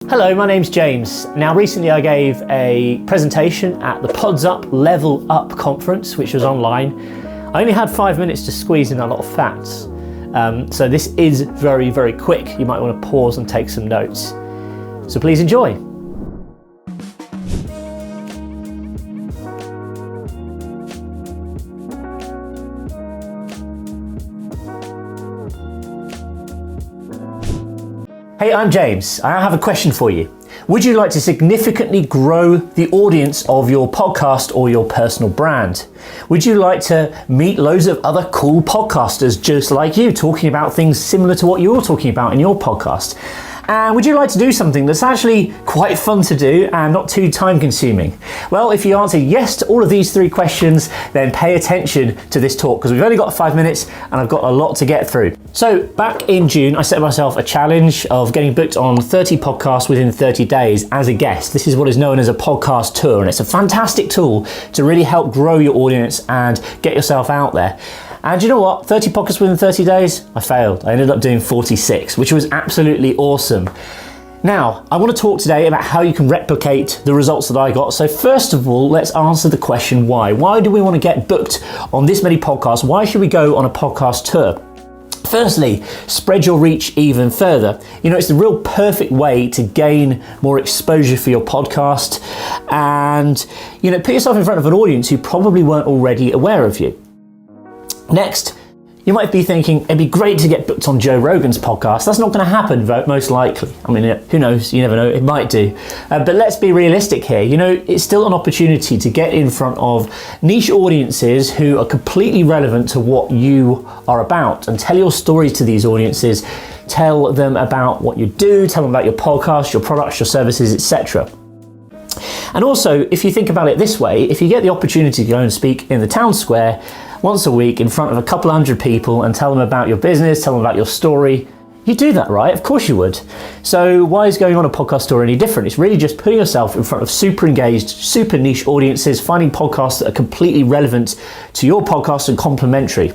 Hello, my name's James. Now recently I gave a presentation at the Pods Up Level Up conference, which was online. I only had 5 minutes to squeeze in a lot of facts. So this is very, very quick. You might want to pause and take some notes. So please enjoy. Hey, I'm James. I have a question for you. Would you like to significantly grow the audience of your podcast or your personal brand? Would you like to meet loads of other cool podcasters just like you, talking about things similar to what you're talking about in your podcast? And would you like to do something that's actually quite fun to do and not too time consuming? Well, if you answer yes to all of these three questions, then pay attention to this talk because we've only got 5 minutes and I've got a lot to get through. So back in June, I set myself a challenge of getting booked on 30 podcasts within 30 days as a guest. This is what is known as a podcast tour, and it's a fantastic tool to really help grow your audience and get yourself out there. And you know what? 30 podcasts within 30 days? I failed. I ended up doing 46, which was absolutely awesome. Now, I want to talk today about how you can replicate the results that I got. So first of all, let's answer the question why. Why do we want to get booked on this many podcasts? Why should we go on a podcast tour? Firstly, spread your reach even further. You know, it's the real perfect way to gain more exposure for your podcast and, you know, put yourself in front of an audience who probably weren't already aware of you. Next, you might be thinking, it'd be great to get booked on Joe Rogan's podcast. That's not going to happen, most likely. I mean, who knows? You never know. It might do. But let's be realistic here. You know, it's still an opportunity to get in front of niche audiences who are completely relevant to what you are about and tell your stories to these audiences. Tell them about what you do, tell them about your podcast, your products, your services, etc. And also, if you think about it this way, if you get the opportunity to go and speak in the town square once a week in front of a couple hundred people and tell them about your business, tell them about your story, you do that, right? Of course you would. So why is going on a podcast tour any different? It's really just putting yourself in front of super engaged, super niche audiences, finding podcasts that are completely relevant to your podcast and complementary.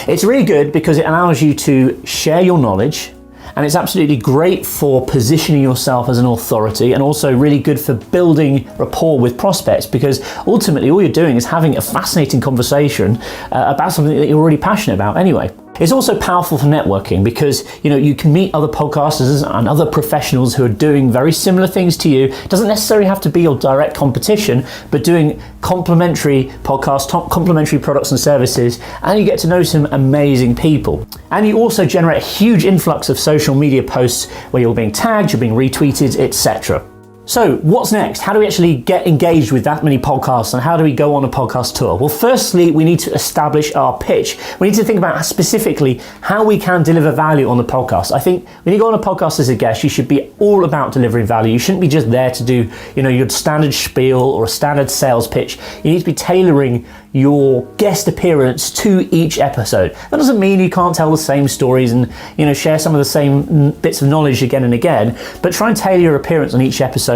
It's really good because it allows you to share your knowledge, and it's absolutely great for positioning yourself as an authority and also really good for building rapport with prospects because ultimately all you're doing is having a fascinating conversation about something that you're already passionate about anyway. It's also powerful for networking because, you know, you can meet other podcasters and other professionals who are doing very similar things to you. It doesn't necessarily have to be your direct competition, but doing complementary podcasts, complementary products and services, and you get to know some amazing people. And you also generate a huge influx of social media posts where you're being tagged, you're being retweeted, etc. So what's next? How do we actually get engaged with that many podcasts and how do we go on a podcast tour? Well, firstly, we need to establish our pitch. We need to think about specifically how we can deliver value on the podcast. I think when you go on a podcast as a guest, you should be all about delivering value. You shouldn't be just there to do, you know, your standard spiel or a standard sales pitch. You need to be tailoring your guest appearance to each episode. That doesn't mean you can't tell the same stories and, you know, share some of the same bits of knowledge again and again, but try and tailor your appearance on each episode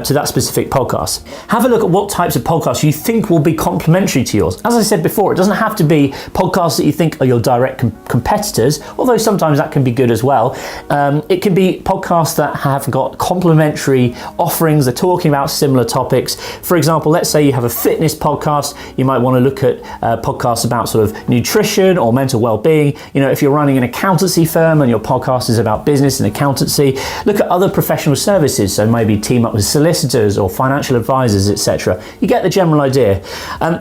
to that specific podcast. Have a look at what types of podcasts you think will be complementary to yours. As I said before, it doesn't have to be podcasts that you think are your direct competitors, although sometimes that can be good as well. It can be podcasts that have got complementary offerings. They're talking about similar topics. For example, let's say you have a fitness podcast. You might want to look at podcasts about sort of nutrition or mental well-being. You know, if you're running an accountancy firm and your podcast is about business and accountancy, look at other professional services. So maybe team up with solicitors or financial advisors, etc. You get the general idea.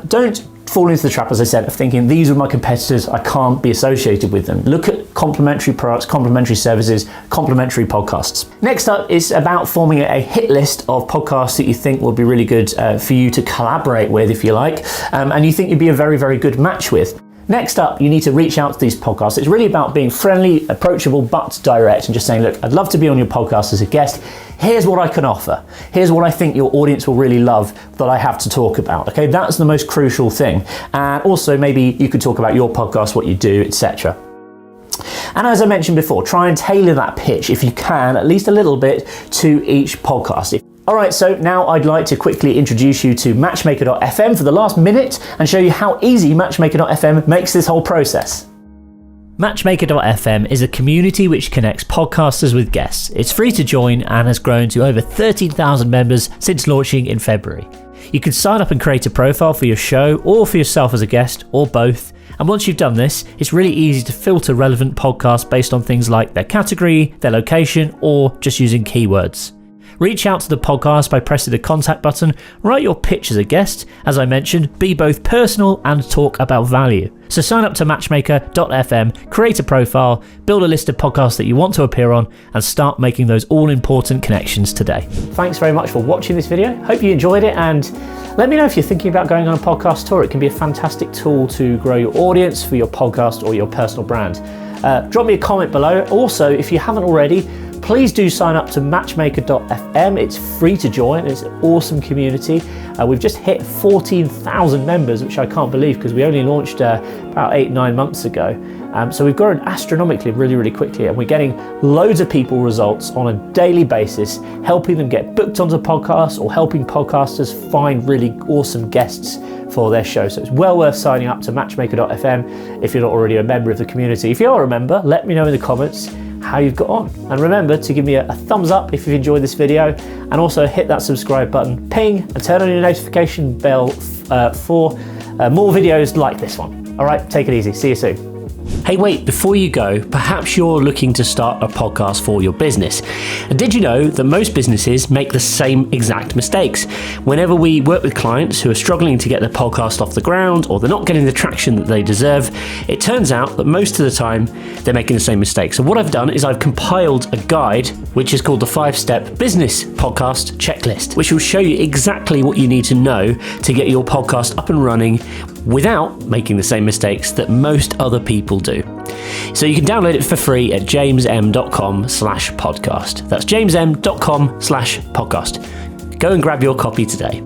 Don't fall into the trap, as I said, of thinking these are my competitors, I can't be associated with them. Look at complementary products, complementary services, complementary podcasts. Next up is about forming a hit list of podcasts that you think will be really good for you to collaborate with, if you like, and you think you'd be a very, very good match with. Next up, you need to reach out to these podcasts. It's really about being friendly, approachable, but direct and just saying, look, I'd love to be on your podcast as a guest. Here's what I can offer. Here's what I think your audience will really love that I have to talk about. Okay, that's the most crucial thing. And also maybe you could talk about your podcast, what you do, etc. And as I mentioned before, try and tailor that pitch if you can, at least a little bit, to each podcast. All right, so now I'd like to quickly introduce you to Matchmaker.fm for the last minute and show you how easy Matchmaker.fm makes this whole process. Matchmaker.fm is a community which connects podcasters with guests. It's free to join and has grown to over 13,000 members since launching in February. You can sign up and create a profile for your show or for yourself as a guest, or both. And once you've done this, it's really easy to filter relevant podcasts based on things like their category, their location, or just using keywords. Reach out to the podcast by pressing the contact button, write your pitch as a guest, as I mentioned, be both personal and talk about value. So sign up to Matchmaker.fm, create a profile, build a list of podcasts that you want to appear on, and start making those all-important connections today. Thanks very much for watching this video. Hope you enjoyed it, and let me know if you're thinking about going on a podcast tour. It can be a fantastic tool to grow your audience for your podcast or your personal brand. Drop me a comment below. Also, if you haven't already, please do sign up to Matchmaker.fm. It's free to join. It's an awesome community. We've just hit 14,000 members, which I can't believe because we only launched about 8-9 months ago. So we've grown astronomically really quickly, and we're getting loads of people results on a daily basis, helping them get booked onto podcasts or helping podcasters find really awesome guests for their show. So it's well worth signing up to Matchmaker.fm if you're not already a member of the community. If you are a member, let me know in the comments how you've got on. And remember to give me a thumbs up if you've enjoyed this video, and also hit that subscribe button, ping, and turn on your notification bell for more videos like this one. All right, take it easy. See you soon. Hey, wait, before you go, perhaps you're looking to start a podcast for your business. And did you know that most businesses make the same exact mistakes? Whenever we work with clients who are struggling to get their podcast off the ground, or they're not getting the traction that they deserve, it turns out that most of the time they're making the same mistakes. So what I've done is I've compiled a guide, which is called the 5-Step Business Podcast Checklist, which will show you exactly what you need to know to get your podcast up and running without making the same mistakes that most other people do. So you can download it for free at jamesm.com/podcast. That's jamesm.com/podcast. Go and grab your copy today.